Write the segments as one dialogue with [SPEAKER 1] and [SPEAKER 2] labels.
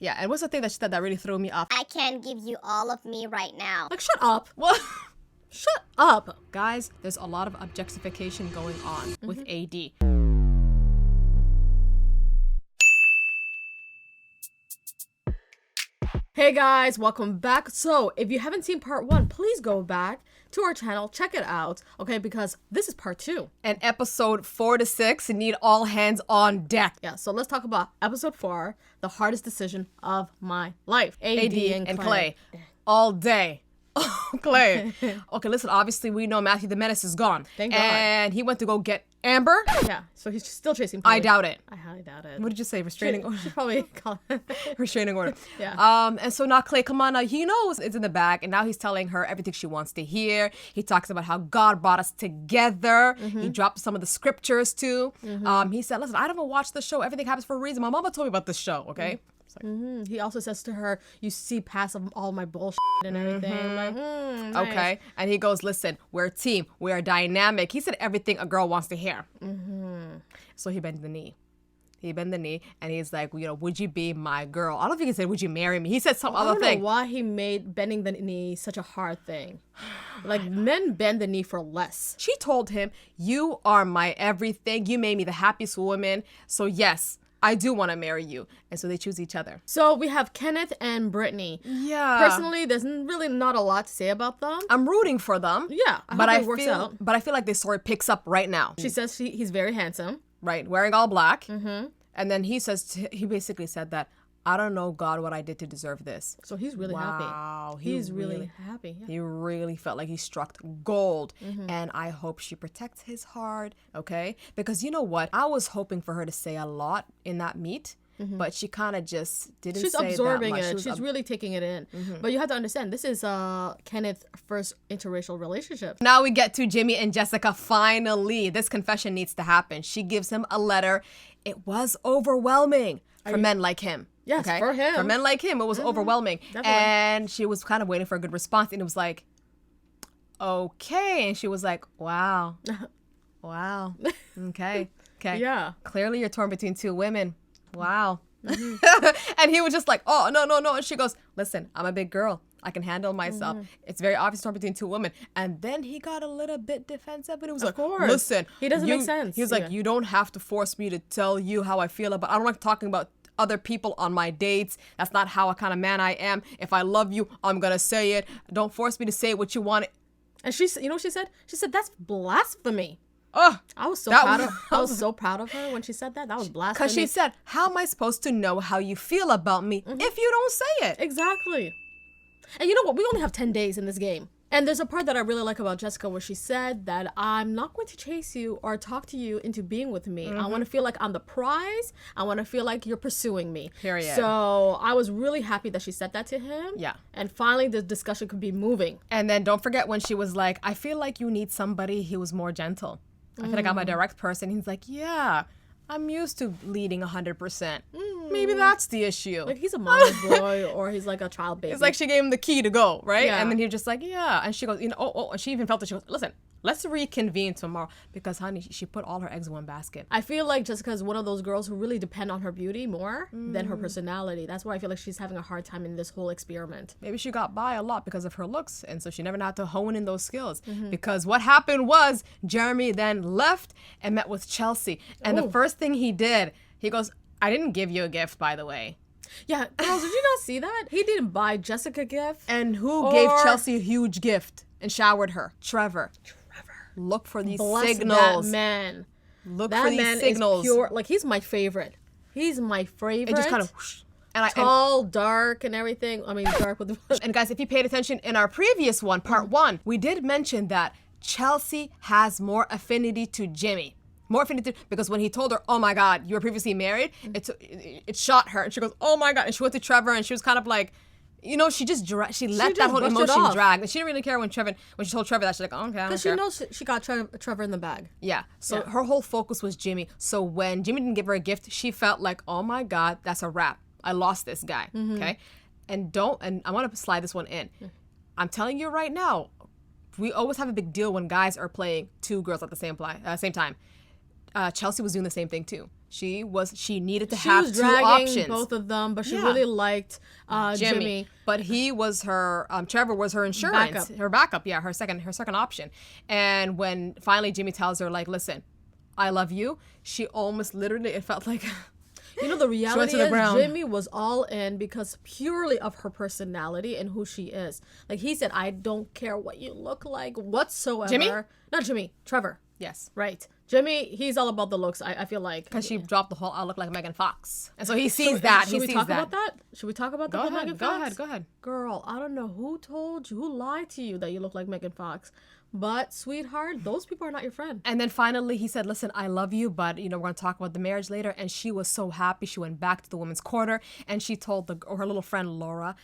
[SPEAKER 1] Yeah, and what's the thing that she said that really threw me off?
[SPEAKER 2] I can't give you all of me right now.
[SPEAKER 1] Like, shut up. What? Shut up. Guys, there's a lot of objectification going on with AD. Hey guys, welcome back. So if you haven't seen part 1, please go back to our channel, check it out, okay, because this is part 2. And episode 4 to 6 need all hands on deck. Yeah, so let's talk about episode 4, the hardest decision of my life. AD and Clay. All day. Clay. Okay, listen, obviously we know Matthew the Menace is gone.
[SPEAKER 2] Thank God.
[SPEAKER 1] And he went to go get Amber.
[SPEAKER 2] Yeah, so he's still chasing Chloe.
[SPEAKER 1] I doubt it.
[SPEAKER 2] I highly doubt it.
[SPEAKER 1] What did you say? Restraining order?
[SPEAKER 2] Should probably call it.
[SPEAKER 1] Restraining order.
[SPEAKER 2] Yeah.
[SPEAKER 1] And so now Clay, come on, now he knows it's in the bag, and now he's telling her everything she wants to hear. He talks about how God brought us together. He dropped some of the scriptures too. He said, listen, I don't even watch the show. Everything happens for a reason. My mama told me about this show, okay?
[SPEAKER 2] He also says to her, you see past all my bullshit and everything. I'm like, nice.
[SPEAKER 1] Okay. And he goes, listen, we're a team. We are dynamic. He said everything a girl wants to hear. So he bent the knee. He bent the knee and he's like, you know, would you be my girl? I don't think he said, would you marry me? He said some other thing.
[SPEAKER 2] I don't know why he made bending the knee such a hard thing. Like, men bend the knee for less.
[SPEAKER 1] She told him, you are my everything. You made me the happiest woman. So yes, I do want to marry you. And so they choose each other.
[SPEAKER 2] So we have Kenneth and Britney.
[SPEAKER 1] Yeah.
[SPEAKER 2] Personally, there's really not a lot to say about them.
[SPEAKER 1] I'm rooting for them.
[SPEAKER 2] Yeah, I hope it works out.
[SPEAKER 1] But I feel like this story picks up right now.
[SPEAKER 2] She says he's very handsome.
[SPEAKER 1] Right, wearing all black. And then he basically said that, I don't know, God, what I did to deserve this.
[SPEAKER 2] So he's really happy. Wow. He's really happy. Yeah.
[SPEAKER 1] He really felt like he struck gold. And I hope she protects his heart, okay? Because you know what? I was hoping for her to say a lot in that meet. But she kind of just didn't
[SPEAKER 2] She's
[SPEAKER 1] say
[SPEAKER 2] absorbing
[SPEAKER 1] that much.
[SPEAKER 2] it. She's really taking it in. But you have to understand, this is Kenneth's first interracial relationship.
[SPEAKER 1] Now we get to Jimmy and Jessica. Finally, this confession needs to happen. She gives him a letter. It was overwhelming for men like him.
[SPEAKER 2] Yes, for him.
[SPEAKER 1] For men like him, it was overwhelming.
[SPEAKER 2] Definitely.
[SPEAKER 1] And she was kind of waiting for a good response. And it was like, okay. And she was like, wow. Wow. Okay. Okay.
[SPEAKER 2] Yeah.
[SPEAKER 1] Clearly you're torn between two women. Wow. And he was just like, oh, no. And she goes, listen, I'm a big girl. I can handle myself. It's very obvious torn between two women. And then he got a little bit defensive. And it was like, listen.
[SPEAKER 2] He doesn't make sense.
[SPEAKER 1] He was like, you don't have to force me to tell you how I feel about. I don't like talking about other people on my dates. That's not how kind of man I am. If I love you, I'm going to say it. Don't force me to say what you want.
[SPEAKER 2] And she, you know what she said? She said, that's blasphemy.
[SPEAKER 1] Oh,
[SPEAKER 2] I was so proud of her when she said that. That was blasphemy.
[SPEAKER 1] Because she said, how am I supposed to know how you feel about me if you don't say it?
[SPEAKER 2] Exactly. And you know what? We only have 10 days in this game. And there's a part that I really like about Jessica where she said that I'm not going to chase you or talk to you into being with me. I want to feel like I'm the prize. I want to feel like you're pursuing me.
[SPEAKER 1] Period.
[SPEAKER 2] So I was really happy that she said that to him.
[SPEAKER 1] Yeah.
[SPEAKER 2] And finally the discussion could be moving.
[SPEAKER 1] And then don't forget when she was like, I feel like you need somebody who was more gentle. I feel like I'm a direct person. He's like, yeah, I'm used to leading 100%. Maybe that's the issue.
[SPEAKER 2] Like, he's a mama's boy or he's like a child baby.
[SPEAKER 1] It's like she gave him the key to go, right?
[SPEAKER 2] Yeah.
[SPEAKER 1] And then he was just like, yeah. And she goes, you know, and she even felt that she goes, listen, let's reconvene tomorrow. Because, honey, she put all her eggs in one basket.
[SPEAKER 2] I feel like Jessica's one of those girls who really depend on her beauty more than her personality. That's why I feel like she's having a hard time in this whole experiment.
[SPEAKER 1] Maybe she got by a lot because of her looks. And so she never had to hone in those skills. Because what happened was Jeremy then left and met with Chelsea. And the first thing he did, he goes, I didn't give you a gift, by the way.
[SPEAKER 2] Yeah, girls, did you not see that? He didn't buy Jessica a gift.
[SPEAKER 1] And who gave Chelsea a huge gift and showered her? Trevor. Look for these signals.
[SPEAKER 2] That man.
[SPEAKER 1] Look for these signals.
[SPEAKER 2] Is pure. Like, he's my favorite. He's my favorite.
[SPEAKER 1] It just kind of whoosh.
[SPEAKER 2] Tall, dark, and everything. I mean, dark with the...
[SPEAKER 1] And guys, if you paid attention in our previous one, part 1, we did mention that Chelsea has more affinity to Jimmy. More affinity because when he told her, oh my God, you were previously married, it shot her. And she goes, oh my God. And she went to Trevor and she was kind of like, you know, she let that whole emotion drag. And she didn't really care when she told Trevor that. She's like, oh, okay, I don't care.
[SPEAKER 2] Because she knows she got Trevor in the bag.
[SPEAKER 1] Yeah. So her whole focus was Jimmy. So when Jimmy didn't give her a gift, she felt like, oh my God, that's a wrap. I lost this guy. Okay. And I want to slide this one in. I'm telling you right now, we always have a big deal when guys are playing two girls at the same time. Chelsea was doing the same thing too. She needed to
[SPEAKER 2] She
[SPEAKER 1] have
[SPEAKER 2] was
[SPEAKER 1] two
[SPEAKER 2] dragging
[SPEAKER 1] options.
[SPEAKER 2] both of them, but she
[SPEAKER 1] Yeah.
[SPEAKER 2] really liked Jimmy.
[SPEAKER 1] But he was her Trevor was her insurance,
[SPEAKER 2] Backup.
[SPEAKER 1] her backup, yeah, her second option. And when finally Jimmy tells her, like, listen, I love you, she almost literally, it felt like
[SPEAKER 2] You know, the reality
[SPEAKER 1] to the
[SPEAKER 2] is
[SPEAKER 1] ground.
[SPEAKER 2] Jimmy was all in because purely of her personality and who she is. Like, he said, I don't care what you look like whatsoever.
[SPEAKER 1] Jimmy?
[SPEAKER 2] Not Jimmy, Trevor.
[SPEAKER 1] yes.
[SPEAKER 2] Right. Jimmy, he's all about the looks, I feel like.
[SPEAKER 1] Because she dropped the whole I look like Megan Fox. And so he sees that.
[SPEAKER 2] Should
[SPEAKER 1] He
[SPEAKER 2] we
[SPEAKER 1] sees
[SPEAKER 2] talk
[SPEAKER 1] that.
[SPEAKER 2] about that? Should we talk about the whole Megan
[SPEAKER 1] Go
[SPEAKER 2] Fox?
[SPEAKER 1] ahead.
[SPEAKER 2] Girl, I don't know who told you, who lied to you that you look like Megan Fox. But, sweetheart, those people are not your friend.
[SPEAKER 1] And then finally he said, listen, I love you, but, we're going to talk about the marriage later. And she was so happy. She went back to the women's corner and she told her little friend, Laura,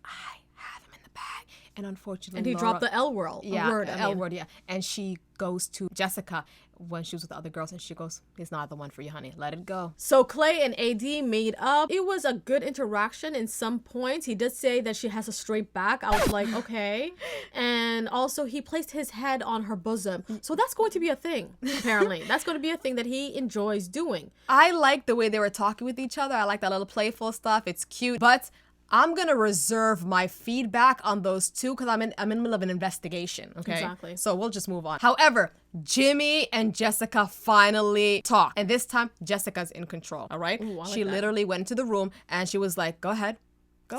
[SPEAKER 1] I have him in the bag. And unfortunately,
[SPEAKER 2] And he
[SPEAKER 1] Laura,
[SPEAKER 2] dropped the L word.
[SPEAKER 1] L word, yeah. And she goes to Jessica when she was with the other girls and she goes, he's not the one for you, honey. Let it go.
[SPEAKER 2] So Clay and AD made up. It was a good interaction in some points. He did say that she has a straight back. I was like, okay. And also he placed his head on her bosom. So that's going to be a thing, apparently. That's going to be a thing that he enjoys doing.
[SPEAKER 1] I like the way they were talking with each other. I like that little playful stuff. It's cute. But I'm going to reserve my feedback on those two because I'm in the middle of an investigation, okay?
[SPEAKER 2] Exactly.
[SPEAKER 1] So we'll just move on. However, Jimmy and Jessica finally talk. And this time, Jessica's in control, all right?
[SPEAKER 2] Ooh, I like
[SPEAKER 1] she
[SPEAKER 2] that.
[SPEAKER 1] literally went into the room and she was like, go ahead.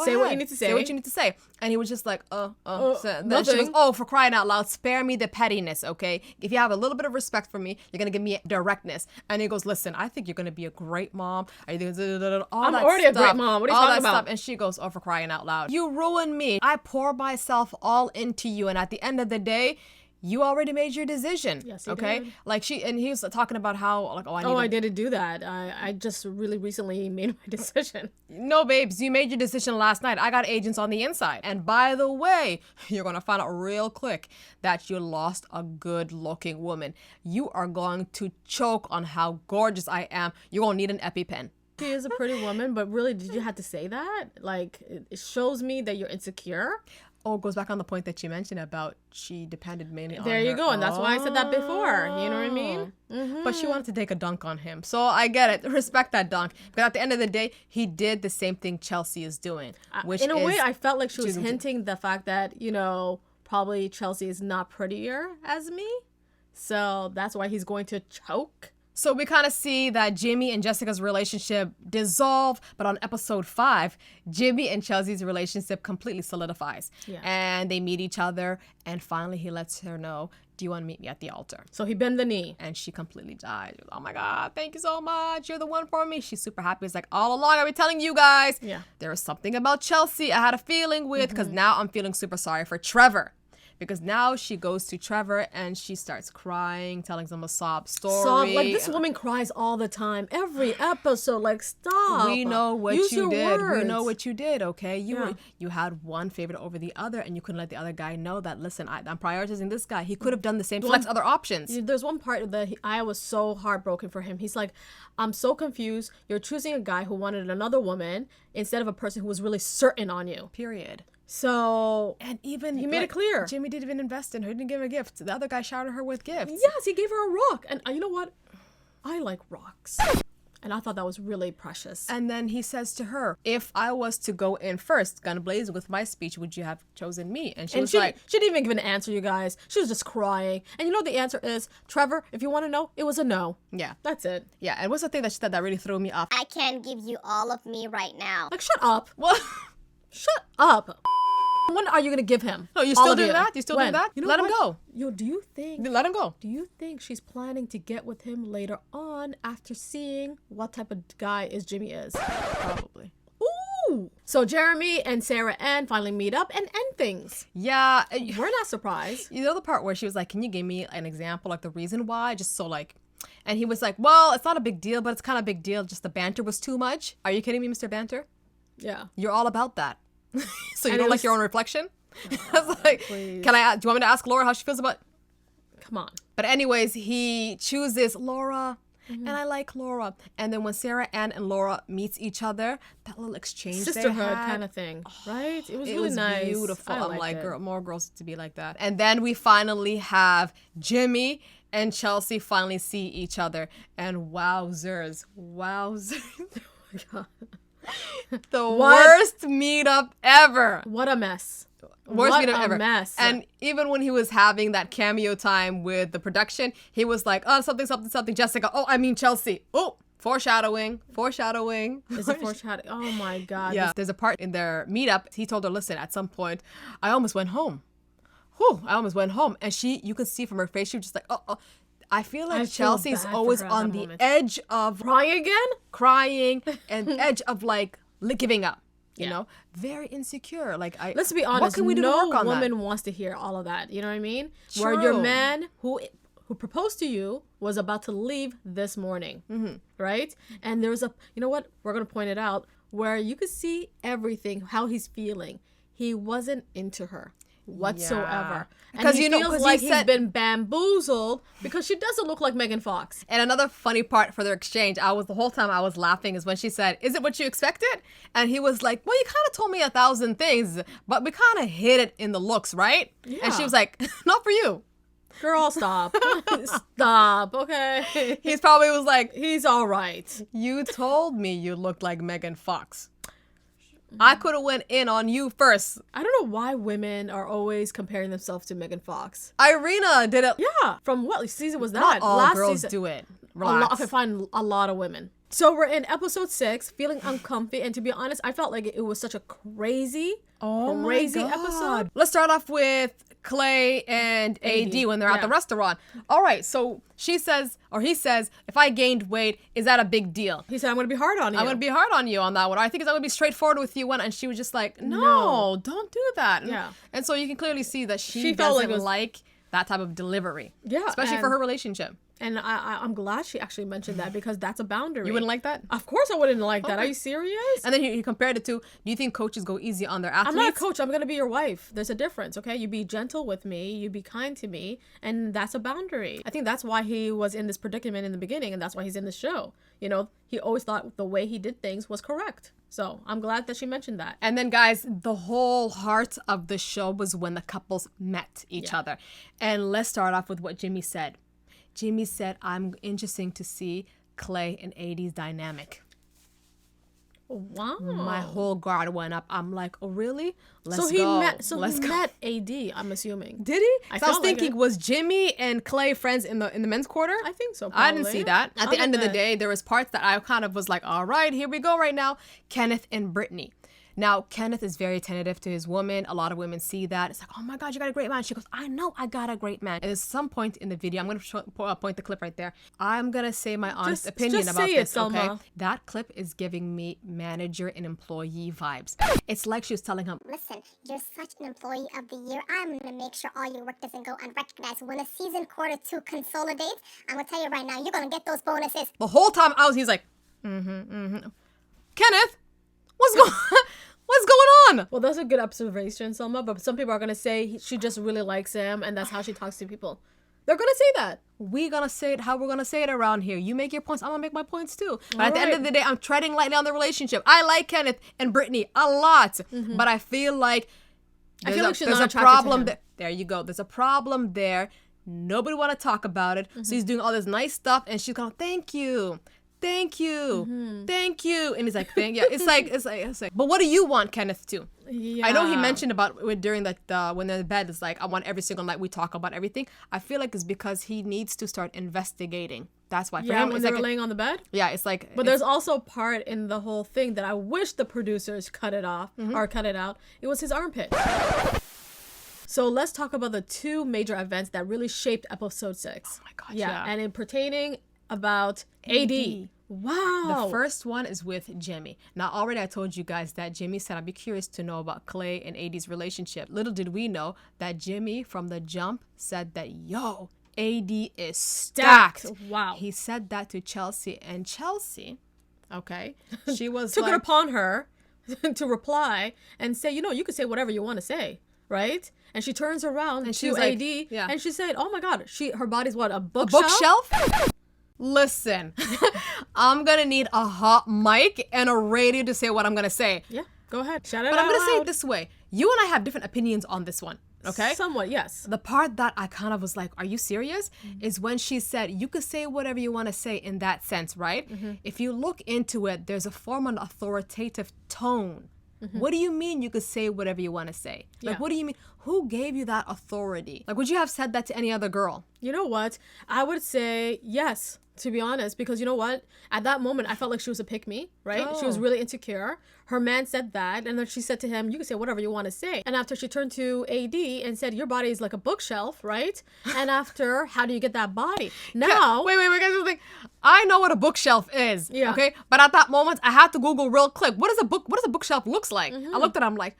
[SPEAKER 2] Say what you need to say.
[SPEAKER 1] Say what you need to say. And he was just like, So then she
[SPEAKER 2] nothing.
[SPEAKER 1] goes, oh, for crying out loud, spare me the pettiness, okay? If you have a little bit of respect for me, you're going to give me directness. And he goes, listen, I think you're going to be a great mom. I'm
[SPEAKER 2] already a great mom. What are you talking about?
[SPEAKER 1] And she goes, oh, for crying out loud. You ruined me. I pour myself all into you. And at the end of the day, you already made your decision.
[SPEAKER 2] Yes, he
[SPEAKER 1] okay?
[SPEAKER 2] did.
[SPEAKER 1] Like and he was talking about how, like,
[SPEAKER 2] I didn't do that. I just really recently made my decision.
[SPEAKER 1] No, babes, you made your decision last night. I got agents on the inside. And by the way, you're going to find out real quick that you lost a good-looking woman. You are going to choke on how gorgeous I am. You're going to need an EpiPen.
[SPEAKER 2] She is a pretty woman, but really, did you have to say that? Like, it shows me that you're insecure.
[SPEAKER 1] Oh, it goes back on the point that you mentioned about she depended mainly on
[SPEAKER 2] There you
[SPEAKER 1] her.
[SPEAKER 2] go, and that's why I said that before. You know what I mean?
[SPEAKER 1] But she wanted to take a dunk on him. So I get it. Respect that dunk. But at the end of the day, he did the same thing Chelsea is doing. Which
[SPEAKER 2] in a way,
[SPEAKER 1] is
[SPEAKER 2] I felt like she was
[SPEAKER 1] choosing to-
[SPEAKER 2] hinting the fact that, probably Chelsea is not prettier as me. So that's why he's going to choke.
[SPEAKER 1] So we kind of see that Jimmy and Jessica's relationship dissolve, but on episode 5, Jimmy and Chelsea's relationship completely solidifies.
[SPEAKER 2] Yeah.
[SPEAKER 1] And they meet each other, and finally he lets her know, do you want to meet me at the altar?
[SPEAKER 2] So he bent the knee.
[SPEAKER 1] And she completely died. Oh my God, thank you so much. You're the one for me. She's super happy. It's like, all along I've been telling you guys, there was something about Chelsea I had a feeling with, because now I'm feeling super sorry for Trevor. Because now she goes to Trevor and she starts crying, telling him a sob story.
[SPEAKER 2] Like, this woman cries all the time. Every episode, like, stop.
[SPEAKER 1] We know what
[SPEAKER 2] Use
[SPEAKER 1] you
[SPEAKER 2] your
[SPEAKER 1] did.
[SPEAKER 2] words.
[SPEAKER 1] We know what you did, okay? You had one favorite over the other, and you couldn't let the other guy know that, listen, I'm prioritizing this guy. He could have done the same, flex other options.
[SPEAKER 2] There's one part that I was so heartbroken for him. He's like, I'm so confused. You're choosing a guy who wanted another woman instead of a person who was really certain on you.
[SPEAKER 1] Period.
[SPEAKER 2] So,
[SPEAKER 1] and even
[SPEAKER 2] he made it clear.
[SPEAKER 1] Jimmy didn't even invest in her. He didn't give her a gift. The other guy showered her with gifts.
[SPEAKER 2] Yes, he gave her a rock. And you know what? I like rocks. And I thought that was really precious.
[SPEAKER 1] And then he says to her, if I was to go in first, gun blazing with my speech, would you have chosen me? And she was like...
[SPEAKER 2] She didn't even give an answer, you guys. She was just crying. And you know the answer is, Trevor, if you want to know, it was a no.
[SPEAKER 1] Yeah.
[SPEAKER 2] That's it.
[SPEAKER 1] Yeah, and what's the thing that she said that really threw me off?
[SPEAKER 3] I can give you all of me right now.
[SPEAKER 2] Like, shut up.
[SPEAKER 1] What?
[SPEAKER 2] Shut up. When are you going to give him?
[SPEAKER 1] Oh, you
[SPEAKER 2] All
[SPEAKER 1] still
[SPEAKER 2] of
[SPEAKER 1] doing that? You still doing that?
[SPEAKER 2] You know
[SPEAKER 1] Let him
[SPEAKER 2] what?
[SPEAKER 1] go.
[SPEAKER 2] Yo, do you think she's planning to get with him later on after seeing what type of guy Jimmy is?
[SPEAKER 1] Probably.
[SPEAKER 2] Ooh. So Jeremy and Sarah Ann finally meet up and end things.
[SPEAKER 1] Yeah.
[SPEAKER 2] We're not surprised.
[SPEAKER 1] You know the part where she was like, can you give me an example, like the reason why? Just so like... And he was like, well, it's not a big deal, but it's kind of a big deal. Just the banter was too much. Are you kidding me, Mr. Banter?
[SPEAKER 2] Yeah.
[SPEAKER 1] You're all about that. So you
[SPEAKER 2] And
[SPEAKER 1] don't
[SPEAKER 2] it
[SPEAKER 1] like
[SPEAKER 2] was-
[SPEAKER 1] your own reflection? I was like,
[SPEAKER 2] please.
[SPEAKER 1] do you want me to ask Laura how she feels about...
[SPEAKER 2] Come on.
[SPEAKER 1] But anyways, he chooses Laura. and I like Laura. And then when Sarah Ann and Laura meets each other, that little exchange
[SPEAKER 2] Sisterhood
[SPEAKER 1] they had,
[SPEAKER 2] kind of thing, right? It was
[SPEAKER 1] it
[SPEAKER 2] really
[SPEAKER 1] was
[SPEAKER 2] nice.
[SPEAKER 1] beautiful.
[SPEAKER 2] I
[SPEAKER 1] I'm
[SPEAKER 2] liked
[SPEAKER 1] like,
[SPEAKER 2] it.
[SPEAKER 1] girl, more girls to be like that. And then we finally have Jimmy and Chelsea finally see each other. And wowzers.
[SPEAKER 2] Oh my God.
[SPEAKER 1] The worst meetup ever.
[SPEAKER 2] What a mess.
[SPEAKER 1] Worst
[SPEAKER 2] What
[SPEAKER 1] meetup
[SPEAKER 2] a
[SPEAKER 1] ever.
[SPEAKER 2] mess.
[SPEAKER 1] And even when he was having that cameo time with the production, he was like, oh, something, Jessica. Oh, I mean Chelsea. Oh, foreshadowing.
[SPEAKER 2] Is it foreshadowing? Oh my God.
[SPEAKER 1] Yeah. There's a part in their meetup. He told her, listen, at some point, I almost went home. I almost went home. And you could see from her face, she was just like, oh. I feel like
[SPEAKER 2] I feel
[SPEAKER 1] Chelsea's
[SPEAKER 2] bad for
[SPEAKER 1] always
[SPEAKER 2] her at
[SPEAKER 1] on
[SPEAKER 2] that
[SPEAKER 1] the
[SPEAKER 2] moment.
[SPEAKER 1] edge of
[SPEAKER 2] Crying again?
[SPEAKER 1] and edge of like giving up. You know, very insecure. Like
[SPEAKER 2] Let's be honest.
[SPEAKER 1] What can we do
[SPEAKER 2] no
[SPEAKER 1] to work on
[SPEAKER 2] woman
[SPEAKER 1] that?
[SPEAKER 2] wants to hear all of that. You know what I mean? Where your
[SPEAKER 1] True.
[SPEAKER 2] man who proposed to you was about to leave this morning, right? And there's you know what? We're gonna point it out where you could see everything, how he's feeling. He wasn't into her whatsoever. And
[SPEAKER 1] Because
[SPEAKER 2] he
[SPEAKER 1] you know,
[SPEAKER 2] feels
[SPEAKER 1] 'cause
[SPEAKER 2] like
[SPEAKER 1] he
[SPEAKER 2] he's
[SPEAKER 1] said-
[SPEAKER 2] been bamboozled because she doesn't look like Megan Fox.
[SPEAKER 1] And another funny part for their exchange, the whole time I was laughing is when she said, "Is it what you expected?" And he was like, "Well, you kind of told me 1,000 things, but we kind of hit it in the looks, right?"
[SPEAKER 2] Yeah.
[SPEAKER 1] And she was like, "Not for you."
[SPEAKER 2] Girl, stop. Stop, okay?
[SPEAKER 1] He's probably was like,
[SPEAKER 2] He's all right.
[SPEAKER 1] "You told me you looked like Megan Fox. I could have went in on you first."
[SPEAKER 2] I don't know why women are always comparing themselves to Megan Fox.
[SPEAKER 1] Irina did it.
[SPEAKER 2] Yeah. From what season was that?
[SPEAKER 1] Not all
[SPEAKER 2] Last
[SPEAKER 1] girls
[SPEAKER 2] season.
[SPEAKER 1] do it.
[SPEAKER 2] A lot,
[SPEAKER 1] Relax.
[SPEAKER 2] I find a lot of women. So we're in episode 6, feeling uncomfy, and to be honest, I felt like it was such a crazy episode.
[SPEAKER 1] Let's start off with Clay and AD when they're at the restaurant. All right, so he says, if I gained weight, is that a big deal?
[SPEAKER 2] He said, "I'm gonna be hard on you."
[SPEAKER 1] I'm going to be hard on you on that one. I think I'm going to be straightforward with you. And she was just like, no,
[SPEAKER 2] No.
[SPEAKER 1] don't do that.
[SPEAKER 2] Yeah.
[SPEAKER 1] And so you can clearly see that she
[SPEAKER 2] felt
[SPEAKER 1] doesn't
[SPEAKER 2] like it was-
[SPEAKER 1] like that type of delivery.
[SPEAKER 2] Yeah,
[SPEAKER 1] Especially for
[SPEAKER 2] and-
[SPEAKER 1] her relationship.
[SPEAKER 2] And I'm glad she actually mentioned that because that's a boundary.
[SPEAKER 1] You wouldn't like that?
[SPEAKER 2] Of course I wouldn't like that.
[SPEAKER 1] Okay.
[SPEAKER 2] Are you serious?
[SPEAKER 1] And then he compared it to, do you think coaches go easy on their athletes?
[SPEAKER 2] I'm not a coach. I'm going to be your wife. There's a difference, okay? You be gentle with me. You be kind to me. And that's a boundary. I think that's why he was in this predicament in the beginning. And that's why he's in the show. You know, he always thought the way he did things was correct. So I'm glad that she mentioned that.
[SPEAKER 1] And then, guys, the whole heart of the show was when the couples met each other. And let's start off with what Jimmy said. Jimmy said, I'm interesting to see Clay and AD's dynamic.
[SPEAKER 2] Wow.
[SPEAKER 1] My whole guard went up. I'm like, oh, really? Let's
[SPEAKER 2] So he
[SPEAKER 1] go.
[SPEAKER 2] met
[SPEAKER 1] Let's
[SPEAKER 2] met AD, I'm assuming.
[SPEAKER 1] Did he?
[SPEAKER 2] I
[SPEAKER 1] So I was
[SPEAKER 2] felt like
[SPEAKER 1] thinking,
[SPEAKER 2] it.
[SPEAKER 1] was Jimmy and Clay friends in the men's quarter?
[SPEAKER 2] I think so,
[SPEAKER 1] I didn't
[SPEAKER 2] probably.
[SPEAKER 1] see that. At the
[SPEAKER 2] Other
[SPEAKER 1] end of the
[SPEAKER 2] than-
[SPEAKER 1] day, there was parts that I kind of was like, all right, here we go right now. Kenneth and Britney. Now, Kenneth is very attentive to his woman. A lot of women see that. It's like, oh my God, you got a great man. She goes, I know I got a great man. And at some point in the video, I'm going to point the clip right there. I'm going to say my honest opinion
[SPEAKER 2] just
[SPEAKER 1] about
[SPEAKER 2] say it,
[SPEAKER 1] this,
[SPEAKER 2] Selma.
[SPEAKER 1] okay? That clip is giving me manager and employee vibes. It's like she was telling him,
[SPEAKER 3] Listen, you're such an employee of the year. I'm gonna make sure all your work doesn't go unrecognized. When the season quarter 2 consolidates, I'm gonna tell you right now, you're gonna get those bonuses.
[SPEAKER 1] the whole time he's like, Kenneth, what's going What's going on?
[SPEAKER 2] Well, that's a good observation, Selma. But some people are going to say she just really likes him and that's how she talks to people. They're going to say that.
[SPEAKER 1] We're going to say it how we're going to say it around here. You make your points, I'm going to make my points too. But at the end of the day, I'm treading lightly on the relationship. I like Kenneth and Britney a lot. But I feel like
[SPEAKER 2] I feel like she's
[SPEAKER 1] there's
[SPEAKER 2] not
[SPEAKER 1] a
[SPEAKER 2] attracted to
[SPEAKER 1] problem
[SPEAKER 2] him.
[SPEAKER 1] there. There you go. There's a problem there. Nobody want to talk about it. So he's doing all this nice stuff and she's going, thank you. Thank you. Thank you. And he's like, it's like, but what do you want Kenneth to?
[SPEAKER 2] Yeah.
[SPEAKER 1] I know he mentioned about during when they're in bed, it's like, I want every single night we talk about everything. I feel like it's because he needs to start investigating. That's why. For
[SPEAKER 2] Yeah,
[SPEAKER 1] him,
[SPEAKER 2] when
[SPEAKER 1] it's
[SPEAKER 2] they
[SPEAKER 1] like
[SPEAKER 2] were laying on the bed.
[SPEAKER 1] yeah, it's like.
[SPEAKER 2] But there's also a part in the whole thing that I wish the producers cut it off or cut it out. It was his armpit. So let's talk about the two major events that really shaped episode 6.
[SPEAKER 1] Oh my gosh,
[SPEAKER 2] Yeah,
[SPEAKER 1] yeah.
[SPEAKER 2] and in pertaining about AD. Wow.
[SPEAKER 1] The first one is with Jimmy. Now, already I told you guys that Jimmy said, I'd be curious to know about Clay and AD's relationship. Little did we know that Jimmy, from the jump, said that, yo, AD is stacked.
[SPEAKER 2] Wow.
[SPEAKER 1] He said that to Chelsea. And Chelsea, okay, she was
[SPEAKER 2] took
[SPEAKER 1] like,
[SPEAKER 2] it upon her to reply and say, you could say whatever you want to say, right? And she turns around
[SPEAKER 1] And
[SPEAKER 2] to
[SPEAKER 1] she's like,
[SPEAKER 2] AD
[SPEAKER 1] yeah.
[SPEAKER 2] and she said, oh my God, her body's what, a bookshelf?
[SPEAKER 1] bookshelf? Listen, I'm gonna need a hot mic and a radio to say what I'm gonna say.
[SPEAKER 2] Yeah, go ahead. Shout it out.
[SPEAKER 1] But I'm gonna say
[SPEAKER 2] loud.
[SPEAKER 1] it this way. You and I have different opinions on this one. Okay?
[SPEAKER 2] Somewhat, yes.
[SPEAKER 1] The part that I kind of was like, are you serious? Is when she said, you could say whatever you want to say in that sense, right? If you look into it, there's a form of authoritative tone. What do you mean you could say whatever you want to say? Like,
[SPEAKER 2] Yeah.
[SPEAKER 1] what do you mean? Who gave you that authority? Like, would you have said that to any other girl?
[SPEAKER 2] You know what? I would say yes, to be honest, because you know what? At that moment, I felt like she was a pick-me, right? She was
[SPEAKER 1] Oh.
[SPEAKER 2] really insecure. Her man said that, and then she said to him, you can say whatever you want to say. And after she turned to AD and said, your body is like a bookshelf, right? And after, how do you get that body? Now,
[SPEAKER 1] Wait, guys, just think. I know what a bookshelf is.
[SPEAKER 2] Yeah.
[SPEAKER 1] Okay. But at that moment, I had to Google real quick. What does a bookshelf looks like? I looked at it, I'm like,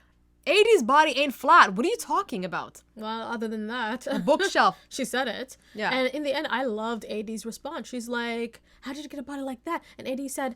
[SPEAKER 1] 80's body ain't flat. What are you talking about?
[SPEAKER 2] well, other than that,
[SPEAKER 1] Bookshelf.
[SPEAKER 2] she said it.
[SPEAKER 1] Yeah.
[SPEAKER 2] And in the end, I loved AD's response. She's like, how did you get a body like that? And AD said,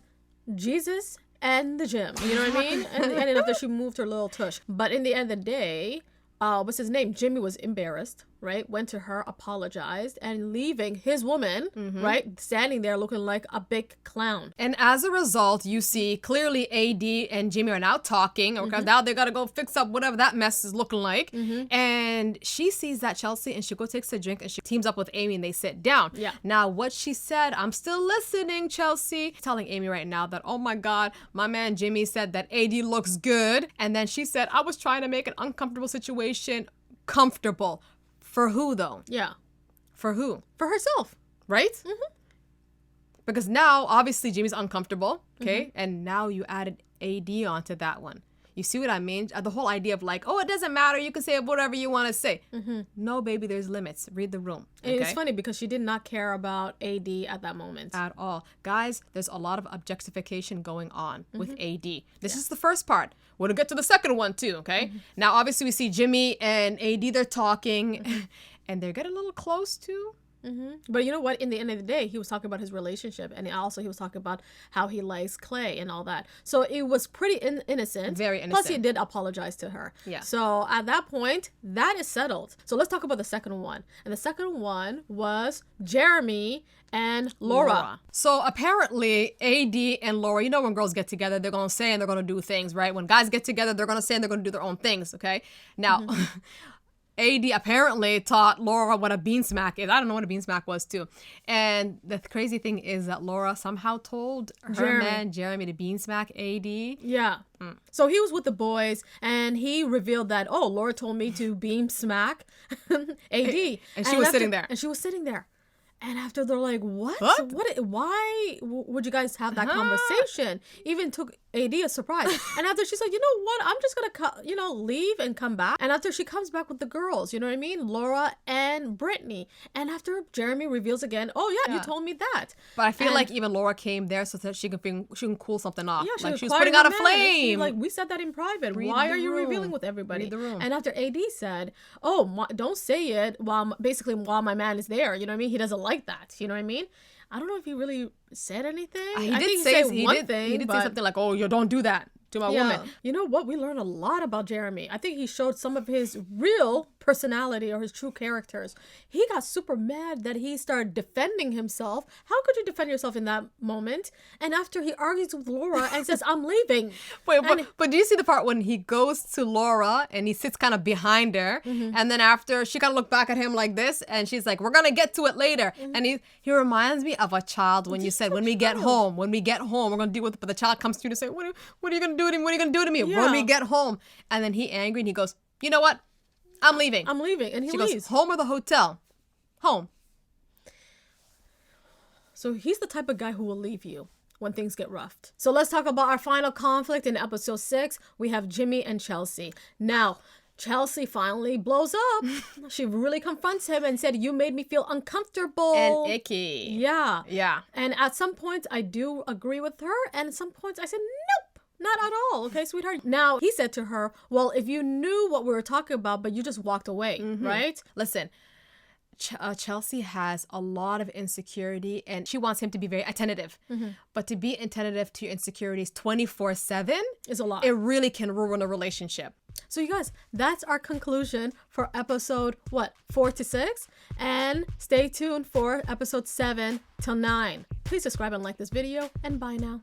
[SPEAKER 2] Jesus and the gym. You know what I mean? And after she moved her little tush. But in the end of the day, what's his name? Jimmy was embarrassed, right? Went to her, apologized, and leaving his woman, right? Standing there looking like a big clown.
[SPEAKER 1] And as a result, you see clearly AD and Jimmy are now talking, because now they gotta go fix up whatever that mess is looking like. And she sees that Chelsea, and she go takes a drink, and she teams up with Amy, and they sit down.
[SPEAKER 2] Yeah.
[SPEAKER 1] Now, what she said, I'm still listening, Chelsea. Telling Amy right now that, oh my God, my man Jimmy said that AD looks good. And then she said, I was trying to make an uncomfortable situation comfortable. For who, though?
[SPEAKER 2] Yeah.
[SPEAKER 1] For who?
[SPEAKER 2] For herself.
[SPEAKER 1] Right? Because now, obviously, Jimmy's uncomfortable, okay? And now you added AD onto that one. You see what I mean? The whole idea of like, oh, it doesn't matter. You can say whatever you want to say. No, baby, there's limits. Read the room.
[SPEAKER 2] And
[SPEAKER 1] Okay?
[SPEAKER 2] it's funny because she did not care about AD at that moment.
[SPEAKER 1] At all. Guys, there's a lot of objectification going on with AD. This is the first part. We'll get to the second one too, okay? Now, obviously, we see Jimmy and AD, they're talking, and they're getting a little close too.
[SPEAKER 2] But you know what? In the end of the day, he was talking about his relationship, and also he was talking about how he likes Clay and all that. So it was pretty innocent.
[SPEAKER 1] Very
[SPEAKER 2] Plus, he
[SPEAKER 1] innocent.
[SPEAKER 2] did apologize to her.
[SPEAKER 1] Yeah.
[SPEAKER 2] So at that point, that is settled. So let's talk about the second one. And the second one was Jeremy and Laura.
[SPEAKER 1] So apparently, AD and Laura, you know when girls get together, they're going to say and they're going to do things, right? When guys get together, they're going to say and they're going to do their own things, okay? Now, AD apparently taught Laura what a bean smack is. I don't know what a bean smack was too. And the crazy thing is that Laura somehow told her man Jeremy to bean smack AD.
[SPEAKER 2] Yeah. So he was with the boys, and he revealed that, oh, Laura told me to beam smack AD.
[SPEAKER 1] And she was sitting there.
[SPEAKER 2] And she was sitting there. And after they're like, what?
[SPEAKER 1] What?
[SPEAKER 2] Why would you guys have that conversation? Even took AD a surprise. And after she's like, you know what? I'm just going to, leave and come back. And after she comes back with the girls, you know what I mean? Laura and Britney. And after Jeremy reveals again, oh, yeah, you told me that.
[SPEAKER 1] But I feel like even Laura came there so that she can cool something off.
[SPEAKER 2] Yeah,
[SPEAKER 1] like she was
[SPEAKER 2] acquired
[SPEAKER 1] putting out a
[SPEAKER 2] her man. She's
[SPEAKER 1] flame.
[SPEAKER 2] like, we said that in private.
[SPEAKER 1] Read
[SPEAKER 2] Why
[SPEAKER 1] the
[SPEAKER 2] are you
[SPEAKER 1] room.
[SPEAKER 2] revealing with everybody?
[SPEAKER 1] Read the room.
[SPEAKER 2] And after AD said, oh, don't say it while my man is there. You know what I mean? He doesn't like that. You know what I mean? I don't know if he really said anything.
[SPEAKER 1] He
[SPEAKER 2] I
[SPEAKER 1] did
[SPEAKER 2] think
[SPEAKER 1] say
[SPEAKER 2] he said one thing.
[SPEAKER 1] He did say
[SPEAKER 2] but-
[SPEAKER 1] something like, "Oh, you don't do that to my woman."
[SPEAKER 2] You know what? We learned a lot about Jeremy. I think he showed some of his real personality or his true characters. He got super mad that he started defending himself. How could you defend yourself in that moment? And after he argues with Laura and says, I'm leaving.
[SPEAKER 1] Wait,
[SPEAKER 2] And-
[SPEAKER 1] but do you see the part when he goes to Laura and he sits kind of behind her, and then after she kind of look back at him like this, and she's like, "We're gonna get to it later." And he reminds me of a child when you said, "When we get home, we're gonna deal with it." But the child comes to you to say, "What are you gonna do to me? What are you gonna do to me when we
[SPEAKER 2] Yeah.
[SPEAKER 1] get home?" And then he angry and he goes, "You know what? I'm leaving."
[SPEAKER 2] I'm leaving. And he
[SPEAKER 1] She
[SPEAKER 2] leaves.
[SPEAKER 1] goes, "Home or the hotel?" "Home."
[SPEAKER 2] So he's the type of guy who will leave you when things get roughed. So let's talk about our final conflict in episode 6. We have Jimmy and Chelsea. Now, Chelsea finally blows up. She really confronts him and said, you made me feel uncomfortable.
[SPEAKER 1] And icky.
[SPEAKER 2] Yeah.
[SPEAKER 1] Yeah.
[SPEAKER 2] And at some points, I do agree with her. And at some points, I said, nope, not at all. Okay, sweetheart. Now, he said to her, well, if you knew what we were talking about, but you just walked away, right?
[SPEAKER 1] Listen, Chelsea has a lot of insecurity and she wants him to be very attentive. But to be attentive to your insecurities 24/7,
[SPEAKER 2] It's a lot.
[SPEAKER 1] it really can ruin a relationship.
[SPEAKER 2] So you guys, that's our conclusion for episode 4 to 6, and stay tuned for episode 7 till 9. Please subscribe and like this video, and bye now.